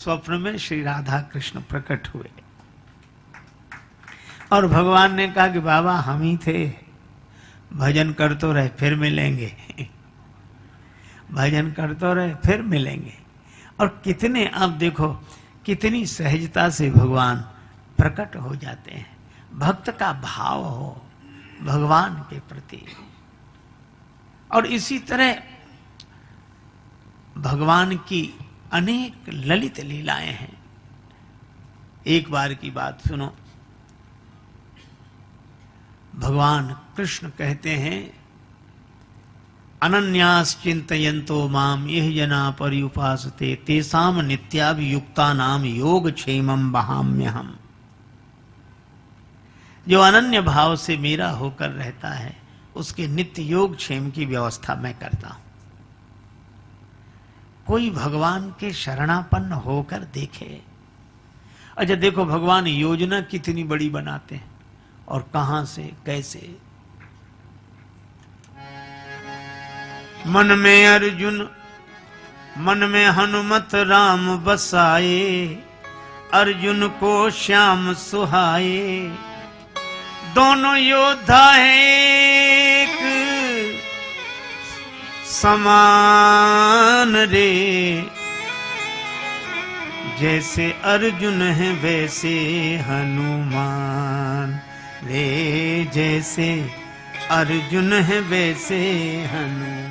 स्वप्न में श्री राधा कृष्ण प्रकट हुए और भगवान ने कहा कि बाबा हम ही थे, भजन कर तो रहे फिर मिलेंगे भजन कर तो रहे फिर मिलेंगे। और कितने, अब देखो कितनी सहजता से भगवान प्रकट हो जाते हैं। भक्त का भाव हो भगवान के प्रति। और इसी तरह भगवान की अनेक ललित लीलाएं हैं। एक बार की बात सुनो, भगवान कृष्ण कहते हैं अनन्यास चिंतयन्तो माम यह जना पर्युपासते तेसाम नित्याभियुक्ता नाम योग क्षेमम बहाम्यहम। जो अनन्य भाव से मेरा होकर रहता है उसके नित्य योग क्षेम की व्यवस्था मैं करता हूं। कोई भगवान के शरणापन्न होकर देखे। अच्छा देखो भगवान योजना कितनी बड़ी बनाते हैं और कहां से कैसे। मन में अर्जुन मन में हनुमत राम बसाए, अर्जुन को श्याम सुहाए। दोनों योद्धा एक समान रे, जैसे अर्जुन है वैसे हनुमान रे, जैसे अर्जुन है वैसे हनुमान।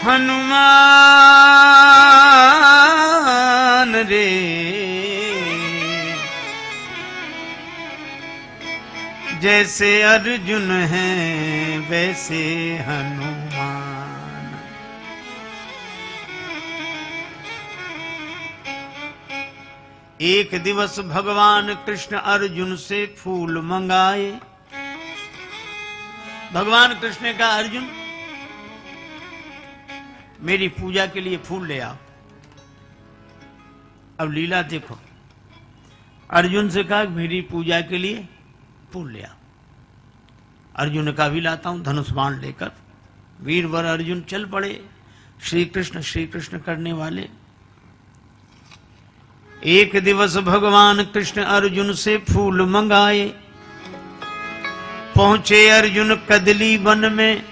हनुमान रे जैसे अर्जुन हैं वैसे हनुमान। एक दिवस भगवान कृष्ण अर्जुन से फूल मंगाए। भगवान कृष्ण ने कहा अर्जुन मेरी पूजा के लिए फूल ले आओ। अब लीला देखो, अर्जुन से कहा मेरी पूजा के लिए फूल ले आओ। अर्जुन ने कहा भी लाता हूं। धनुष बाण लेकर वीरवर अर्जुन चल पड़े श्री कृष्ण करने वाले। एक दिवस भगवान कृष्ण अर्जुन से फूल मंगाए। पहुंचे अर्जुन कदली वन में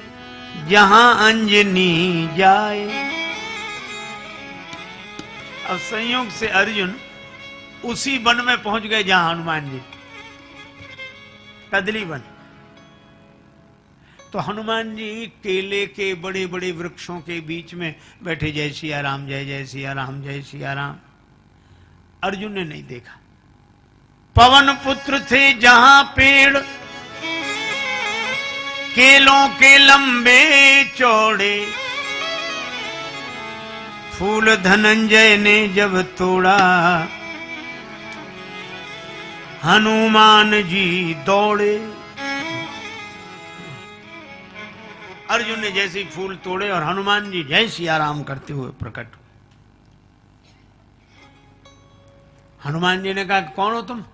जहां अंजनी जाए। अब संयोग से अर्जुन उसी वन में पहुंच गए जहां हनुमान जी, कदली वन। तो हनुमान जी केले के बड़े बड़े वृक्षों के बीच में बैठे, जय सिया राम जय जय सिया राम जय सिया राम। अर्जुन ने नहीं देखा। पवन पुत्र थे जहां पेड़ केलों के लंबे चौड़े, फूल धनंजय ने जब तोड़ा हनुमान जी दौड़े। अर्जुन ने जैसे ही फूल तोड़े और हनुमान जी जय सिया राम करते हुए प्रकट हुए। हनुमान जी ने कहा कौन हो तुम,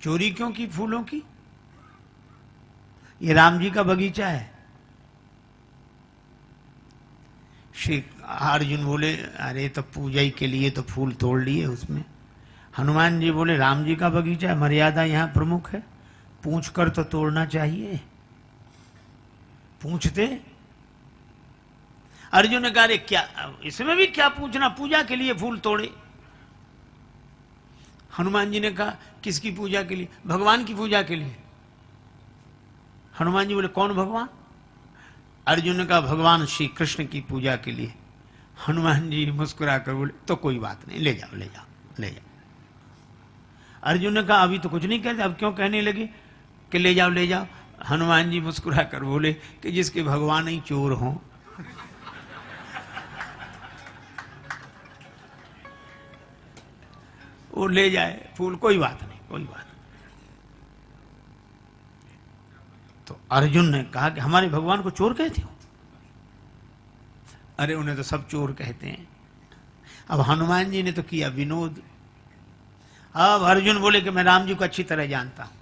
चोरी क्यों की फूलों की, ये राम जी का बगीचा है। श्री अर्जुन बोले अरे तो पूजा ही के लिए तो फूल तोड़ लिए उसमें। हनुमान जी बोले राम जी का बगीचा है, मर्यादा यहां प्रमुख है, पूछ कर तो तोड़ना चाहिए। पूछते। अर्जुन ने कहा अरे क्या इसमें भी क्या पूछना, पूजा के लिए फूल तोड़े। हनुमान जी ने कहा किसकी पूजा के लिए, भगवान की पूजा के लिए। हनुमान जी बोले कौन भगवान। अर्जुन ने कहा भगवान श्री कृष्ण की पूजा के लिए। हनुमान जी मुस्कुरा कर बोले तो कोई बात नहीं, ले जाओ ले जाओ ले जाओ। अर्जुन ने कहा अभी तो कुछ नहीं कहते, अब क्यों कहने लगे कि ले जाओ ले जाओ। हनुमान जी मुस्कुरा कर बोले कि जिसके भगवान ही चोर हों। वो ले जाए फूल, कोई बात नहीं कोई बात नहीं। तो अर्जुन ने कहा कि हमारे भगवान को चोर कहते हो। अरे उन्हें तो सब चोर कहते हैं। अब हनुमान जी ने तो किया विनोद। अब अर्जुन बोले कि मैं राम जी को अच्छी तरह जानता हूं,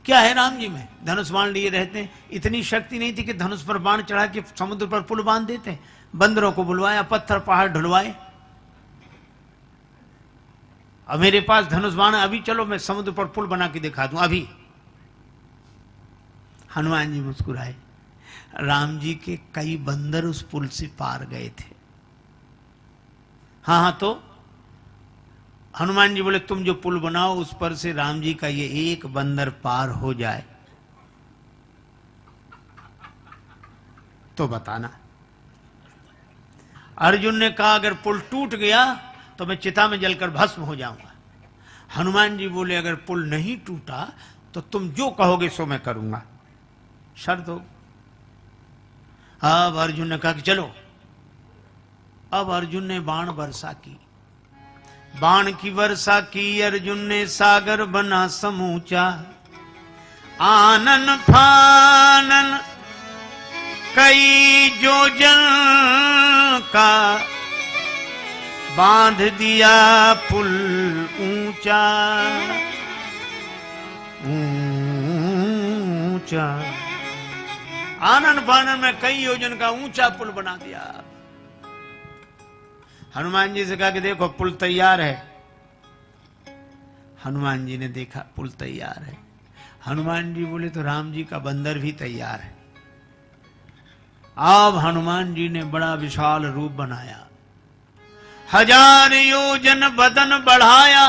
क्या है राम जी में? धनुष बाण लिए रहते हैं। इतनी शक्ति नहीं थी कि धनुष पर बाण चढ़ा के समुद्र पर पुल बांध देते। बंदरों को बुलवाया, पत्थर पहाड़ ढुलवाए। अब मेरे पास धनुष बाण, अभी चलो मैं समुद्र पर पुल बना के दिखा दूं अभी। हनुमान जी मुस्कुराए। राम जी के कई बंदर उस पुल से पार गए थे। हाँ तो हनुमान जी बोले तुम जो पुल बनाओ उस पर से राम जी का ये एक बंदर पार हो जाए तो बताना। अर्जुन ने कहा अगर पुल टूट गया तो मैं चिता में जलकर भस्म हो जाऊंगा। हनुमान जी बोले अगर पुल नहीं टूटा तो तुम जो कहोगे सो मैं करूंगा, शर्त हो। अब अर्जुन ने कहा कि चलो। अब अर्जुन ने बाण वर्षा की। बाण की वर्षा की अर्जुन ने, सागर बना समूचा। आनन फानन कई योजन का, बांध दिया पुल ऊंचा ऊंचा। आनन फानन में कई योजन का ऊंचा पुल बना दिया। हनुमान जी से कहा कि देखो पुल तैयार है। हनुमान जी ने देखा पुल तैयार है। हनुमान जी बोले तो राम जी का बंदर भी तैयार है। अब हनुमान जी ने बड़ा विशाल रूप बनाया। 1000 योजन बदन बढ़ाया,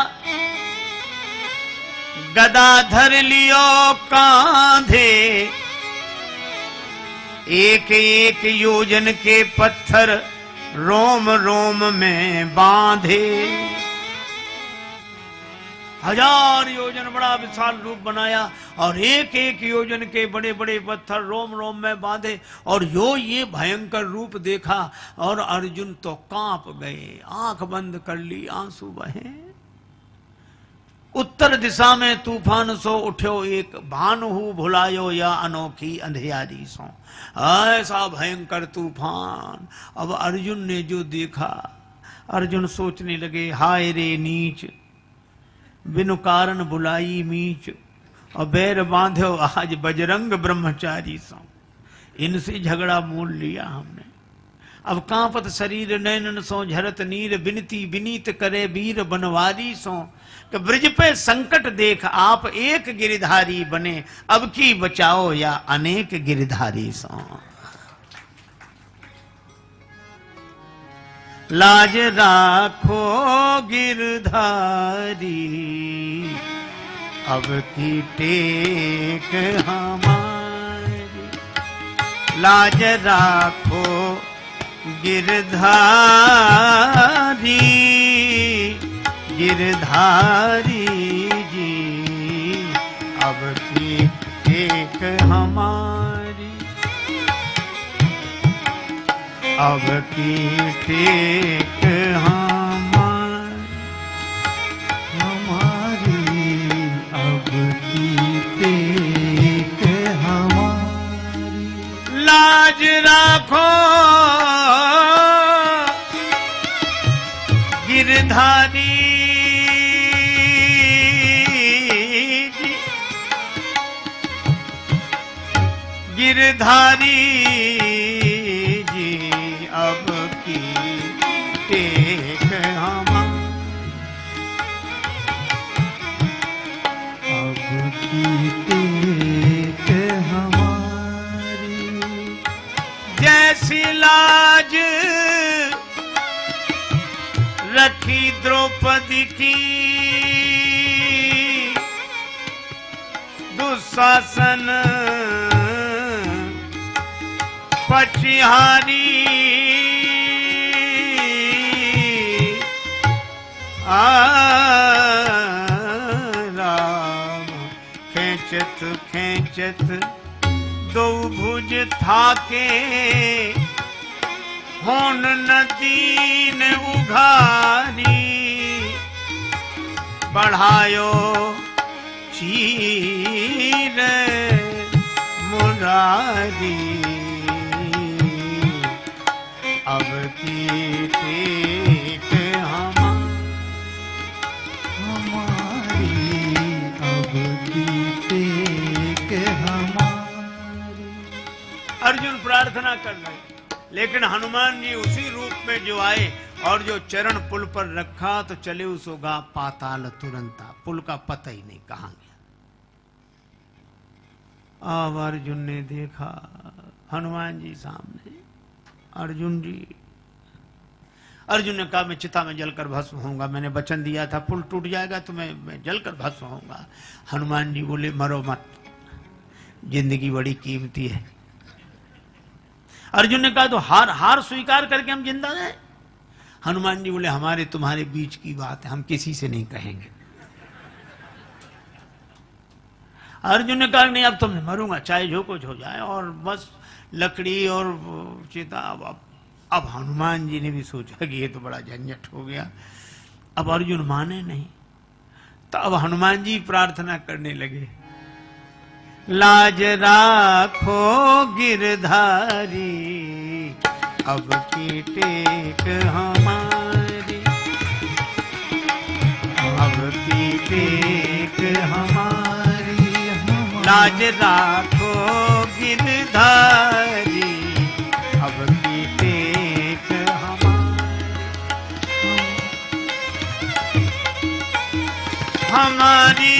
गदा धर लियो कांधे। एक एक योजन के पत्थर रोम रोम में बांधे। 1000 योजन बड़ा विशाल रूप बनाया और एक एक योजन के बड़े बड़े पत्थर रोम रोम में बांधे। और ये भयंकर रूप देखा और अर्जुन तो कांप गए, आंख बंद कर ली, आंसू बहे। उत्तर दिशा में तूफान सो उठ्यो एक, भानु भुलायो या अनोखी अंधियारी सो। ऐसा भयंकर तूफान। अब अर्जुन ने जो देखा, अर्जुन सोचने लगे हाय रे नीच, बिनु कारण बुलाई मीच। और बैर बांधो आज बजरंग ब्रह्मचारी सो। इनसे झगड़ा मोल लिया हमने। अब कांपत शरीर नैनन सो झरत नीर, बिनती विनीत करे वीर बनवारी सो। कि ब्रज पे संकट देख आप एक गिरधारी बने, अब की बचाओ या अनेक गिरधारी सो। लाज राखो गिरधारी, अब की टेक हमारी। लाज राखो गिरधारी, गिरधारी जी, अब की टेक हमारी। अब की टेक हमारी, अब की टेक हमारी। लाज राखो गिरधारी जी, गिरधारी जी, अब की टेक हमारी। अब की टेक हमारी। जैसी लाज रखी द्रौपदी की, दुशासन पछिहारी। राम खेचत खेचत दो भुज थाके, होन नदी ने उघारी। बढ़ायो चीर मुरारी, अब की टेक हमारी। अब की टेक अर्जुन प्रार्थना कर रहे, लेकिन हनुमान जी उसी रूप में जो आए और जो चरण पुल पर रखा तो चले उसोगा पाताल तुरंता, पुल का पता ही नहीं कहां गया। अब अर्जुन ने देखा हनुमान जी सामने, अर्जुन जी, अर्जुन ने कहा मैं चिता में जलकर भस्म होऊंगा, मैंने वचन दिया था पुल टूट जाएगा तो मैं जलकर भस्म होऊंगा। हनुमान जी बोले मरो मत, जिंदगी बड़ी कीमती है। अर्जुन ने कहा तो हार स्वीकार करके हम जिंदा हैं। हनुमान जी बोले हमारे तुम्हारे बीच की बात है, हम किसी से नहीं कहेंगे। अर्जुन ने कहा नहीं अब तो मैं मरूंगा, चाहे जो कुछ हो जाए, और बस लकड़ी और चिता। अब हनुमान जी ने भी सोचा कि ये तो बड़ा झंझट हो गया। अब अर्जुन माने नहीं, तो अब हनुमान जी प्रार्थना करने लगे, लाज राखो गिरधारी, अब की टेक हमारी, अब की टेक हमारी, लाज राखो गिरधारी, अब की टेक हमारी, हमारी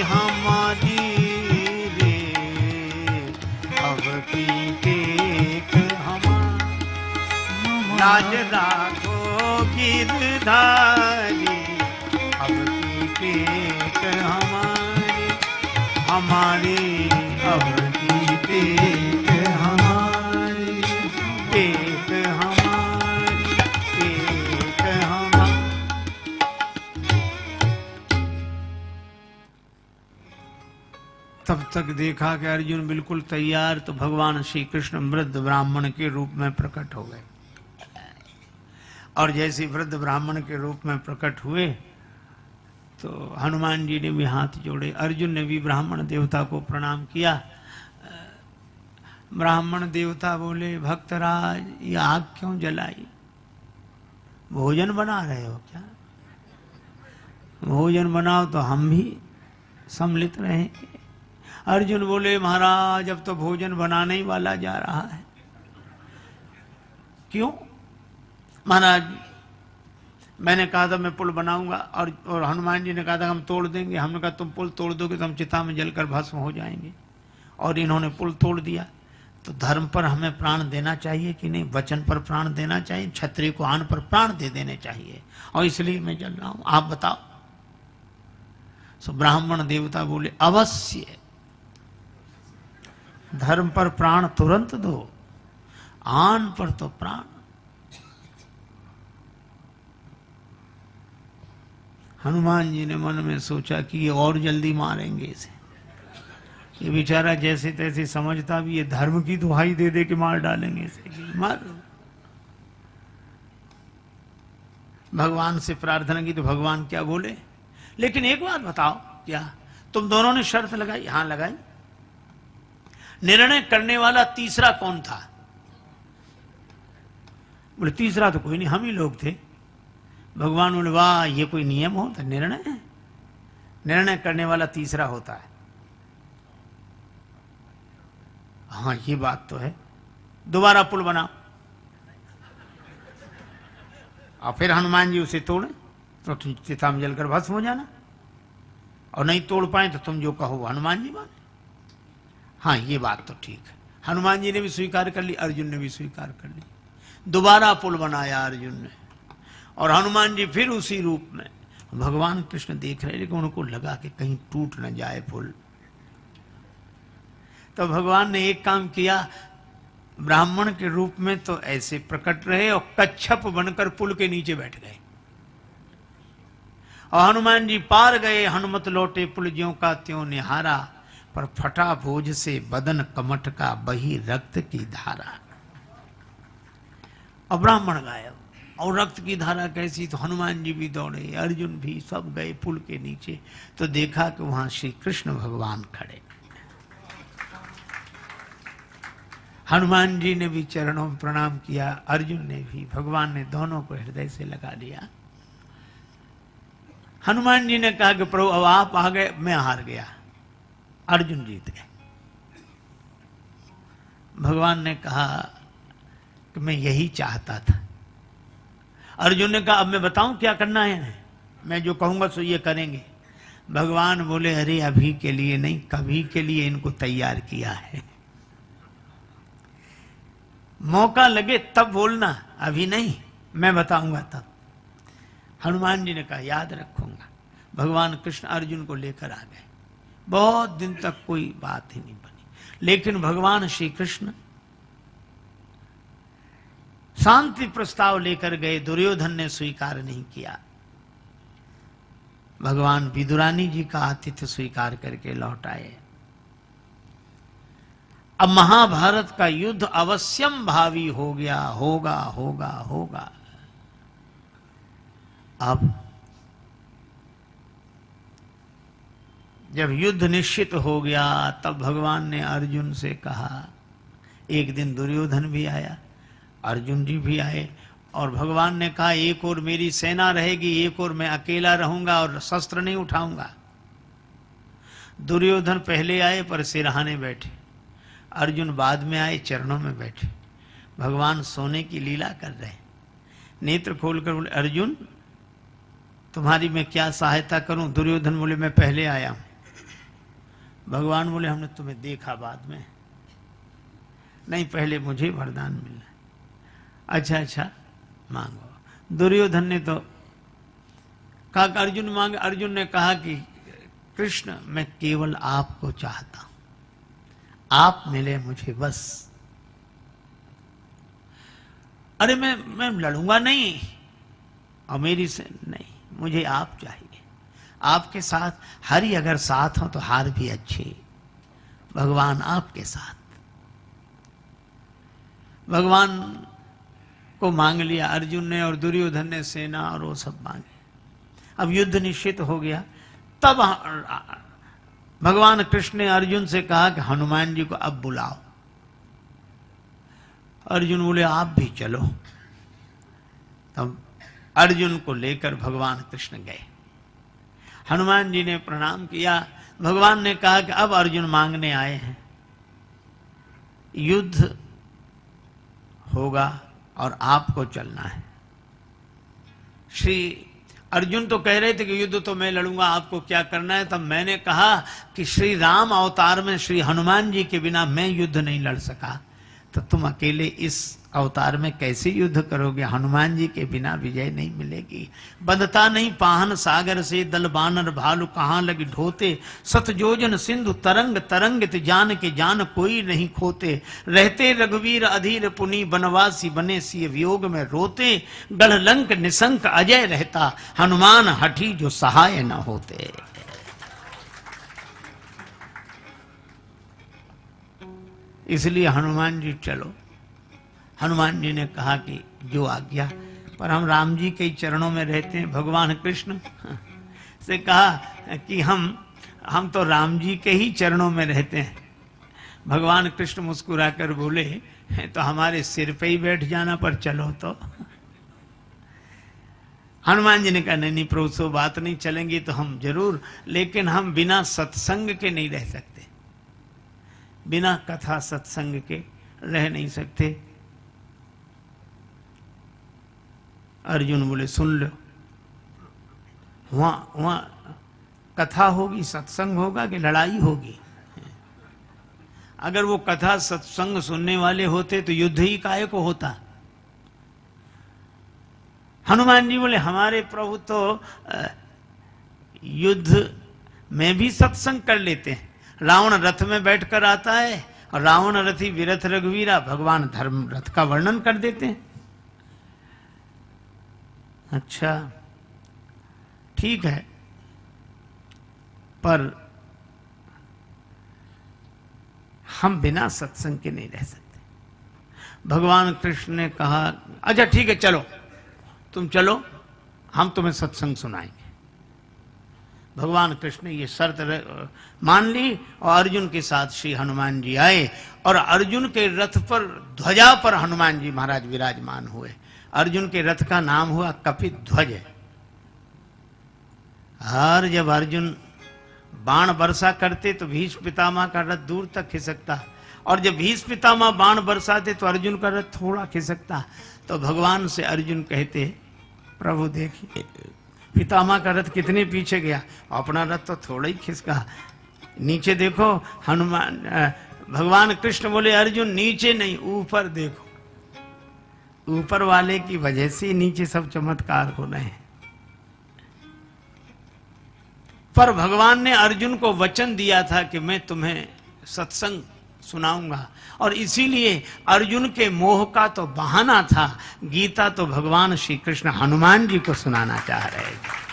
हमारी रे, अब की टेक हमारी, लाज राखो गिरधारी, अब की टेक हमारी, हमारी अब की टेक हमारी, टेक हमारी, टेक हमारी। तब तक देखा कि अर्जुन बिल्कुल तैयार, तो भगवान श्री कृष्ण वृद्ध ब्राह्मण के रूप में प्रकट हो गए। और जैसे वृद्ध ब्राह्मण के रूप में प्रकट हुए तो हनुमान जी ने भी हाथ जोड़े, अर्जुन ने भी ब्राह्मण देवता को प्रणाम किया। ब्राह्मण देवता बोले भक्तराज ये आग क्यों जलाई, भोजन बना रहे हो क्या? भोजन बनाओ तो हम भी सम्मिलित रहेंगे। अर्जुन बोले महाराज अब तो भोजन बनाने ही वाला जा रहा है। क्यों? महाराज मैंने कहा था मैं पुल बनाऊंगा, और हनुमान जी ने कहा था हम तोड़ देंगे। हमने कहा तुम पुल तोड़ दोगे तो हम चिता में जलकर भस्म हो जाएंगे, और इन्होंने पुल तोड़ दिया। तो धर्म पर हमें प्राण देना चाहिए कि नहीं? वचन पर प्राण देना चाहिए, क्षत्रिय को अन्न पर प्राण दे देने चाहिए, और इसलिए मैं जल रहा हूं, आप बताओ। सो ब्राह्मण देवता बोले अवश्य, धर्म पर प्राण तुरंत दो, आन पर तो प्राण। हनुमान जी ने मन में सोचा कि ये और जल्दी मारेंगे इसे, ये बेचारा जैसे तैसे समझता भी, ये धर्म की दुहाई दे दे के मार डालेंगे इसे, मार। भगवान से प्रार्थना की तो भगवान क्या बोले, लेकिन एक बात बताओ, क्या तुम दोनों ने शर्त लगाई? हाँ लगाई। निर्णय करने वाला तीसरा कौन था? बोले तीसरा तो कोई नहीं, हम ही लोग थे। भगवान बोले वाह, ये कोई नियम हो? तो निर्णय है, निर्णय करने वाला तीसरा होता है। हाँ ये बात तो है, दोबारा पुल बनाओ। और फिर हनुमान जी उसे तोड़े तो चिता में जलकर भस्म हो जाना, और नहीं तोड़ पाए तो तुम जो कहो हनुमान जी माने। हाँ ये बात तो ठीक है। हनुमान जी ने भी स्वीकार कर ली, अर्जुन ने भी स्वीकार कर ली। दोबारा पुल बनाया अर्जुन ने, और हनुमान जी फिर उसी रूप में। भगवान कृष्ण देख रहे, लेकिन उनको लगा कि कहीं टूट न जाए पुल। तो भगवान ने एक काम किया, ब्राह्मण के रूप में तो ऐसे प्रकट रहे और कच्छप बनकर पुल के नीचे बैठ गए, और हनुमान जी पार गए। हनुमत लौटे पुल ज्यों का त्यों निहारा, पर फटा भोज से बदन कमठ का बही रक्त की धारा। और ब्राह्मण गायब, और रक्त की धारा कैसी? तो हनुमान जी भी दौड़े, अर्जुन भी, सब गए पुल के नीचे। तो देखा कि वहां श्री कृष्ण भगवान खड़े। हनुमान जी ने भी चरणों में प्रणाम किया, अर्जुन ने भी। भगवान ने दोनों को हृदय से लगा लिया। हनुमान जी ने कहा कि प्रभु अब आप आ गए, मैं हार गया, अर्जुन जीत गए। भगवान ने कहा कि मैं यही चाहता था। अर्जुन ने कहा अब मैं बताऊं क्या करना है, मैं जो कहूंगा सो ये करेंगे। भगवान बोले अरे अभी के लिए नहीं, कभी के लिए इनको तैयार किया है, मौका लगे तब बोलना, अभी नहीं, मैं बताऊंगा तब। हनुमान जी ने कहा याद रखूंगा। भगवान कृष्ण अर्जुन को लेकर आ गए। बहुत दिन तक कोई बात ही नहीं बनी, लेकिन भगवान श्री कृष्ण शांति प्रस्ताव लेकर गए। दुर्योधन ने स्वीकार नहीं किया। भगवान विदुरानी जी का आतिथ्य स्वीकार करके लौट आए। अब महाभारत का युद्ध अवश्यम भावी हो गया, होगा होगा होगा। अब जब युद्ध निश्चित हो गया तब भगवान ने अर्जुन से कहा, एक दिन दुर्योधन भी आया, अर्जुन जी भी आए, और भगवान ने कहा एक और मेरी सेना रहेगी, एक और मैं अकेला रहूंगा और शस्त्र नहीं उठाऊंगा। दुर्योधन पहले आए पर सिरहाने बैठे, अर्जुन बाद में आए चरणों में बैठे। भगवान सोने की लीला कर रहे, नेत्र खोलकर बोले अर्जुन तुम्हारी मैं क्या सहायता करूं। दुर्योधन बोले मैं पहले आया हूं। भगवान बोले हमने तुम्हें देखा बाद में, नहीं पहले मुझे वरदान मिलना। अच्छा अच्छा मांगो। दुर्योधन ने तो कहा कि अर्जुन मांग। अर्जुन ने कहा कि कृष्ण मैं केवल आपको चाहता हूं, आप मिले मुझे बस। अरे मैं लड़ूंगा नहीं, और मेरी से नहीं, मुझे आप चाहिए। आपके साथ हरि अगर साथ हो तो हार भी अच्छी। भगवान आपके साथ। भगवान को मांग लिया अर्जुन ने, और दुर्योधन ने सेना और वो सब मांगे। अब युद्ध निश्चित हो गया। तब भगवान कृष्ण ने अर्जुन से कहा कि हनुमान जी को अब बुलाओ। अर्जुन बोले आप भी चलो। तब अर्जुन को लेकर भगवान कृष्ण गए। हनुमान जी ने प्रणाम किया। भगवान ने कहा कि अब अर्जुन मांगने आए हैं, युद्ध होगा और आपको चलना है। श्री अर्जुन तो कह रहे थे कि युद्ध तो मैं लड़ूंगा, आपको क्या करना है। तब मैंने कहा कि श्री राम अवतार में श्री हनुमान जी के बिना मैं युद्ध नहीं लड़ सका, तो तुम अकेले इस अवतार में कैसे युद्ध करोगे। हनुमान जी के बिना विजय नहीं मिलेगी। बंधता नहीं पाहन सागर से, दल बानर भालू कहां लगी ढोते। सतजोजन सिंधु तरंग तरंगित, जान के जान कोई नहीं खोते। रहते रघुवीर अधीर पुनि, बनवासी बने सिय वियोग में रोते। गढ़ लंक निशंक अजय रहता, हनुमान हठी जो सहाय न होते। इसलिए हनुमान जी चलो। हनुमान जी ने कहा कि जो आज्ञा, पर हम राम जी के चरणों में रहते हैं। भगवान कृष्ण से कहा कि हम तो राम जी के ही चरणों में रहते हैं। भगवान कृष्ण मुस्कुराकर बोले तो हमारे सिर पे ही बैठ जाना, पर चलो तो। हनुमान जी ने कहा नहीं प्रभु सो बात नहीं, चलेंगे तो हम जरूर, लेकिन हम बिना सत्संग के नहीं रह सकते, बिना कथा सत्संग के रह नहीं सकते। अर्जुन बोले सुन लो, वहां कथा होगी, सत्संग होगा कि लड़ाई होगी। अगर वो कथा सत्संग सुनने वाले होते तो युद्ध ही काहे को होता। हनुमान जी बोले हमारे प्रभु तो युद्ध में भी सत्संग कर लेते हैं। रावण रथ में बैठकर आता है और रावण रथी विरथ रघुवीरा, भगवान धर्म रथ का वर्णन कर देते हैं। अच्छा ठीक है, पर हम बिना सत्संग के नहीं रह सकते। भगवान कृष्ण ने कहा अच्छा ठीक है चलो, तुम चलो, हम तुम्हें सत्संग सुनाएंगे। भगवान कृष्ण ने ये शर्त मान ली और अर्जुन के साथ श्री हनुमान जी आए और अर्जुन के रथ पर ध्वजा पर हनुमान जी महाराज विराजमान हुए। अर्जुन के रथ का नाम हुआ कपिध्वज। और जब अर्जुन बाण वर्षा करते तो भीष्म पितामह का रथ दूर तक खिसकता, और जब भीष्म पितामह बाण बरसाते तो अर्जुन का रथ थोड़ा खिसकता। तो भगवान से अर्जुन कहते, प्रभु देखिए पितामह का रथ कितने पीछे गया, अपना रथ तो थोड़ा ही खिसका। नीचे देखो। हनुमान भगवान कृष्ण बोले, अर्जुन नीचे नहीं ऊपर देखो, ऊपर वाले की वजह से नीचे सब चमत्कार हो रहे हैं। पर भगवान ने अर्जुन को वचन दिया था कि मैं तुम्हें सत्संग सुनाऊंगा, और इसीलिए अर्जुन के मोह का तो बहाना था, गीता तो भगवान श्री कृष्ण हनुमान जी को सुनाना चाह रहे थे।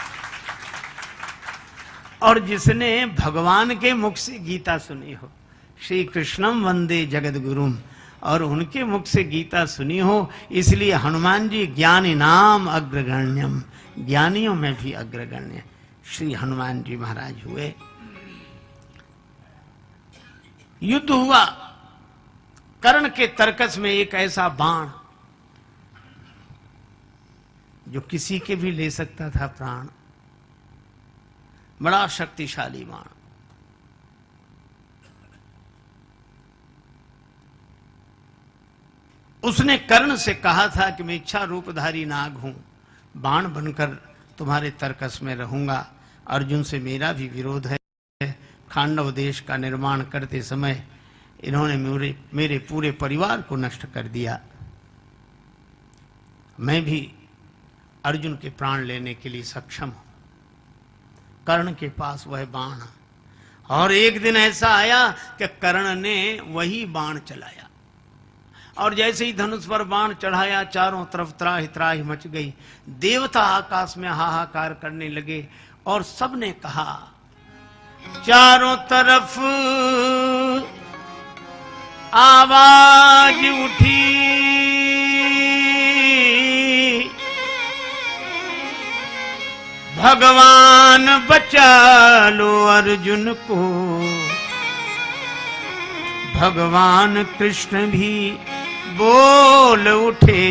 और जिसने भगवान के मुख से गीता सुनी हो, श्री कृष्णम वंदे जगत गुरुम, और उनके मुख से गीता सुनी हो, इसलिए हनुमान जी ज्ञानी नाम अग्रगण्यम, ज्ञानियों में भी अग्रगण्य श्री हनुमान जी महाराज हुए। युद्ध हुआ। कर्ण के तरकस में एक ऐसा बाण जो किसी के भी ले सकता था प्राण, बड़ा शक्तिशाली बाण। उसने कर्ण से कहा था कि मैं इच्छा रूपधारी नाग हूं, बाण बनकर तुम्हारे तरकस में रहूंगा। अर्जुन से मेरा भी विरोध है। खांडव देश का निर्माण करते समय इन्होंने मेरे पूरे परिवार को नष्ट कर दिया। मैं भी अर्जुन के प्राण लेने के लिए सक्षम हूं। कर्ण के पास वह बाण, और एक दिन ऐसा आया कि कर्ण ने वही बाण चलाया, और जैसे ही धनुष पर बाण चढ़ाया चारों तरफ त्राहि त्राहि मच गई। देवता आकाश में हाहाकार करने लगे, और सबने कहा चारों तरफ आवाज उठी, भगवान बचा लो अर्जुन को। भगवान कृष्ण भी बोल उठे,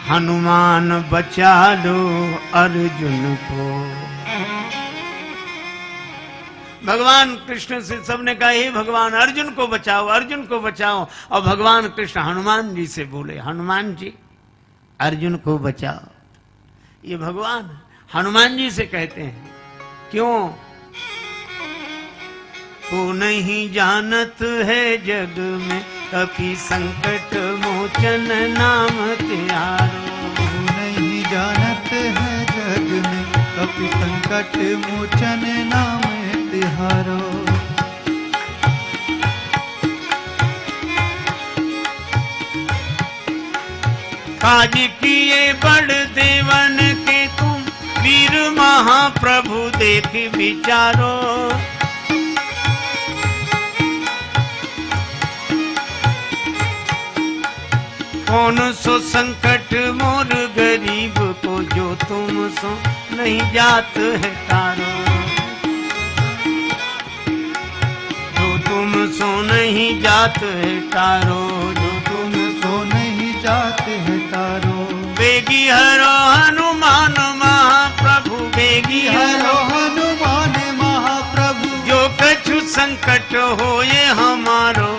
हनुमान बचा लो अर्जुन को। भगवान कृष्ण से सबने कहा, हे भगवान अर्जुन को बचाओ, अर्जुन को बचाओ। और भगवान कृष्ण हनुमान जी से बोले, हनुमान जी अर्जुन को बचाओ। ये भगवान हनुमान जी से कहते हैं। क्यों? को नहीं जानत है जग में कभी संकट मोचन नाम त्यारो। नहीं जानत है जग में कभी संकट मोचन नाम तिहारो। काज किए बड़ देवन के तुम वीर महाप्रभु देख विचारो। कौन सो संकट मोर गरीब को जो तुम सो नहीं जात है तारो। जो तुम सो नहीं जात है तारो, जो तुम सो नहीं जात है तारो। बेगी हरो हनुमान महाप्रभु, बेगी हरो हनुमान महाप्रभु। जो कछु संकट होए हमारो,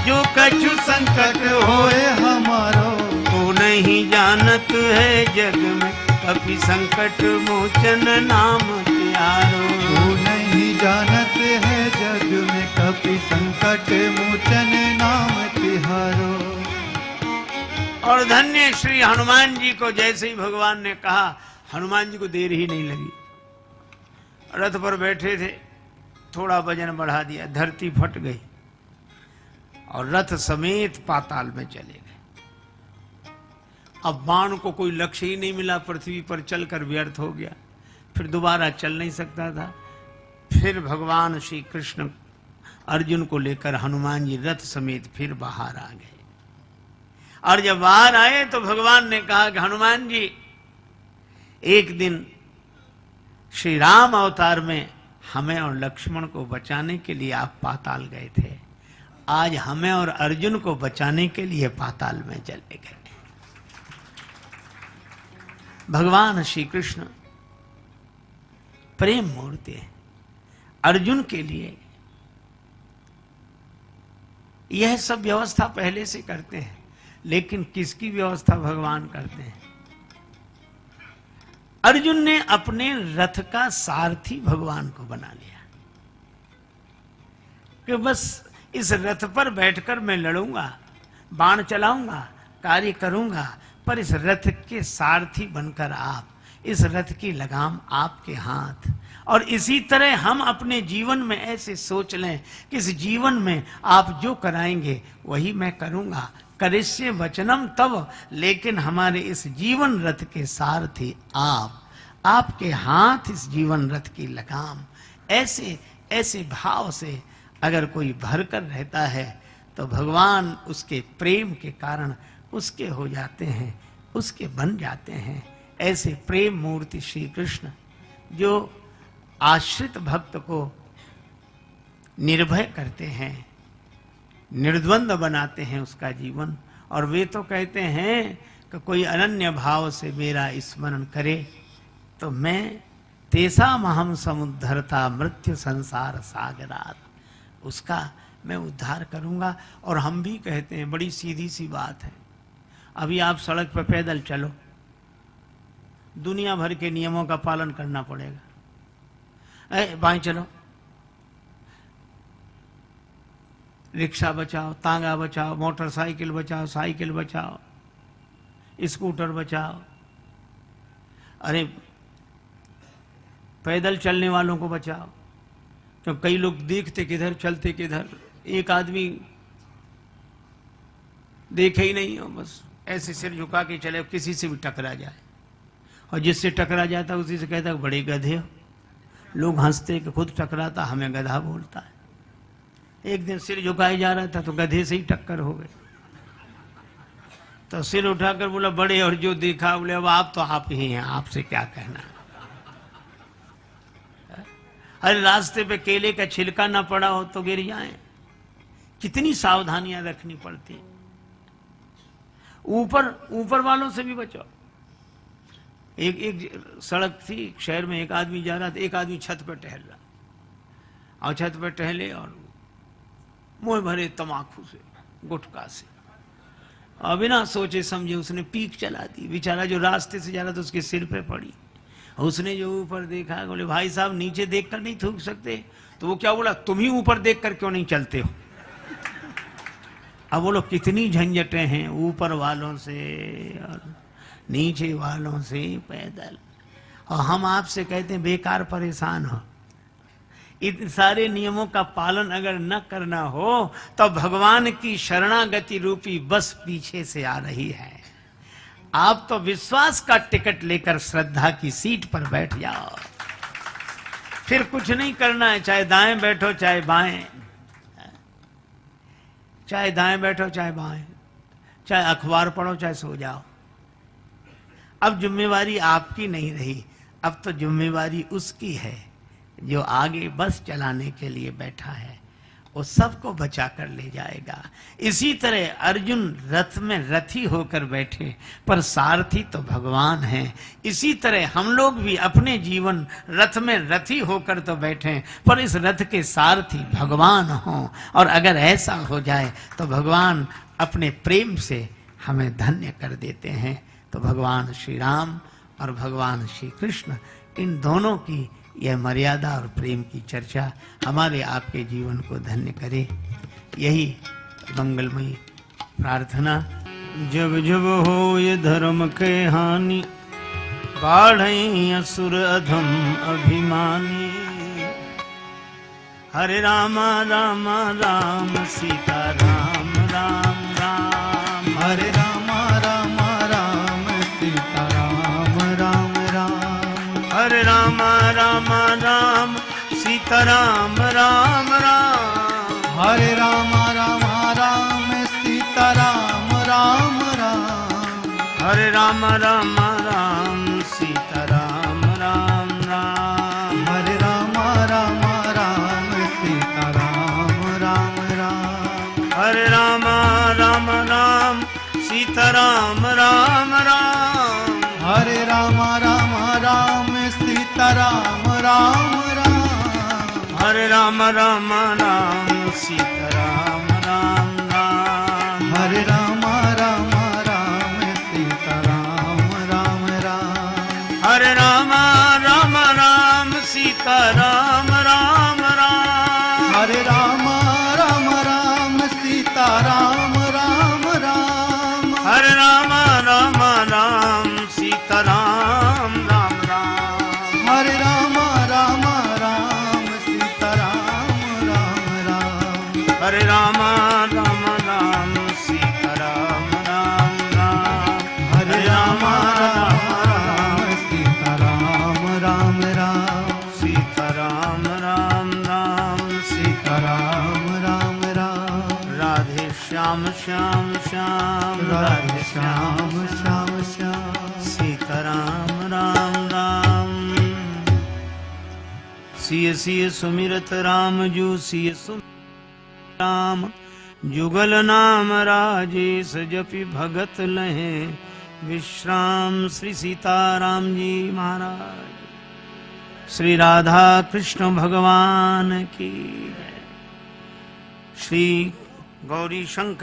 जो कछु संकट होए हमारो। को नहीं जानत है जग में कभी संकट मोचन नाम त्यारो। को नहीं जानत है जग में कभी संकट मोचन नाम तिहारो। और धन्य श्री हनुमान जी को जैसे ही भगवान ने कहा, हनुमान जी को देर ही नहीं लगी। रथ पर बैठे थे, थोड़ा वजन बढ़ा दिया, धरती फट गई और रथ समेत पाताल में चले गए। अब बाण को कोई लक्ष्य ही नहीं मिला, पृथ्वी पर चलकर व्यर्थ हो गया, फिर दोबारा चल नहीं सकता था। फिर भगवान श्री कृष्ण अर्जुन को लेकर हनुमान जी रथ समेत फिर बाहर आ गए। और जब बाहर आए तो भगवान ने कहा कि हनुमान जी, एक दिन श्री राम अवतार में हमें और लक्ष्मण को बचाने के लिए आप पाताल गए थे, आज हमें और अर्जुन को बचाने के लिए पाताल में चले गए। भगवान श्री कृष्ण प्रेम मूर्ति है। अर्जुन के लिए यह सब व्यवस्था पहले से करते हैं, लेकिन किसकी व्यवस्था भगवान करते हैं? अर्जुन ने अपने रथ का सारथी भगवान को बना लिया कि बस इस रथ पर बैठकर मैं लड़ूंगा, बाण चलाऊंगा, कार्य करूंगा, पर इस रथ के सारथी बनकर आप, इस रथ की लगाम आपके हाथ। और इसी तरह हम अपने जीवन में ऐसे सोच लें कि इस जीवन में आप जो कराएंगे वही मैं करूंगा, करिष्ये वचनम तव, लेकिन हमारे इस जीवन रथ के सारथी आप, आपके हाथ इस जीवन रथ की लगाम। ऐसे ऐसे भाव से अगर कोई भरकर रहता है तो भगवान उसके प्रेम के कारण उसके हो जाते हैं, उसके बन जाते हैं। ऐसे प्रेम मूर्ति श्री कृष्ण जो आश्रित भक्त को निर्भय करते हैं, निर्द्वंद बनाते हैं उसका जीवन। और वे तो कहते हैं कि कोई अनन्य भाव से मेरा स्मरण करे तो मैं तेसा महम समुद्धरता मृत्यु संसार सागरात, उसका मैं उद्धार करूंगा। और हम भी कहते हैं, बड़ी सीधी सी बात है, अभी आप सड़क पर पैदल चलो, दुनिया भर के नियमों का पालन करना पड़ेगा। बाएं चलो, रिक्शा बचाओ, तांगा बचाओ, मोटरसाइकिल बचाओ, साइकिल बचाओ, स्कूटर बचाओ, अरे पैदल चलने वालों को बचाओ। तो कई लोग देखते किधर चलते किधर, एक आदमी देखे ही नहीं हो, बस ऐसे सिर झुका के चले, किसी से भी टकरा जाए, और जिससे टकरा जाता उसी से कहता बड़े गधे हो। लोग हंसते कि खुद टकराता हमें गधा बोलता है। एक दिन सिर झुकाए जा रहा था तो गधे से ही टक्कर हो गई, तो सिर उठाकर बोला बड़े, और जो देखा बोले अब आप तो आप ही हैं, आपसे क्या कहना। अरे रास्ते पे केले का छिलका ना पड़ा हो तो गिर जाए, कितनी सावधानियां रखनी पड़ती। ऊपर वालों से भी बचो। एक सड़क थी शहर में, एक आदमी जा रहा था, एक आदमी छत पर टहल रहा, और छत पर टहले और मुंह भरे तमाकू से, गुटखा से, और बिना सोचे समझे उसने पीक चला दी। बेचारा जो रास्ते से जा रहा था उसके सिर पे पड़ी। उसने जो ऊपर देखा, बोले भाई साहब नीचे देखकर नहीं थूक सकते? तो वो क्या बोला, तुम ही ऊपर देखकर क्यों नहीं चलते हो? अब बोलो कितनी झंझटें हैं ऊपर वालों से और नीचे वालों से पैदल, और हम आपसे कहते हैं बेकार परेशान हो। इन सारे नियमों का पालन अगर न करना हो तो भगवान की शरणागति रूपी बस पीछे से आ रही है। आप तो विश्वास का टिकट लेकर श्रद्धा की सीट पर बैठ जाओ, फिर कुछ नहीं करना है, चाहे दाएं बैठो चाहे बाएं, चाहे दाएं बैठो चाहे बाएं, चाहे अखबार पढ़ो चाहे सो जाओ। अब जिम्मेवारी आपकी नहीं रही, अब तो जिम्मेवारी उसकी है जो आगे बस चलाने के लिए बैठा है, वो सबको बचा कर ले जाएगा। इसी तरह अर्जुन रथ में रथी होकर बैठे, पर सारथी तो भगवान है। इसी तरह हम लोग भी अपने जीवन रथ में रथी होकर तो बैठे, पर इस रथ के सारथी भगवान हों। और अगर ऐसा हो जाए तो भगवान अपने प्रेम से हमें धन्य कर देते हैं। तो भगवान श्री राम और भगवान श्री कृष्ण, इन दोनों की यह मर्यादा और प्रेम की चर्चा हमारे आपके जीवन को धन्य करे, यही मंगलमयी प्रार्थना। जब जब हो ये धर्म के हानि, बाढ़ई असुर अधम अभिमानी। हरे राम राम राम सीता राम राम राम, हरे राम राम राम सीता राम राम राम, हरे राम राम राम सीता राम राम राम, हरे राम राम राम सीता राम राम राम, हरे राम राम राम सीता राम राम राम, हरे राम राम राम सीता राम राम राम, हरे राम राम राम सीता राम राम राम, हरे राम राम राम सीता राम राम राम हरे राम राम राम सीता राम राम राम हरे राम राम राम सीता राम राम राम हरे राम राम राम सीता राम राम राम हरे राम राम राम सीता राम राम राम हरे राम राम राम सीता राम राम राम हरे राम राम राम सीता राम राम राम हरे राम राम राम सीता राम राम राम हरे राम राम राम सीता राम राम राम सीता राम राम राम सीता राम राम राम राधे श्याम श्याम श्याम राधे श्याम श्याम श्याम सीता राम राम राम सिय सिय सुमिरत राम जू सिय सुमिरत राम जुगल नाम राजेश जपि भगत लहे विश्राम श्री सीताराम जी महाराज श्री राधा कृष्ण भगवान की जय। श्री गौरी शंकर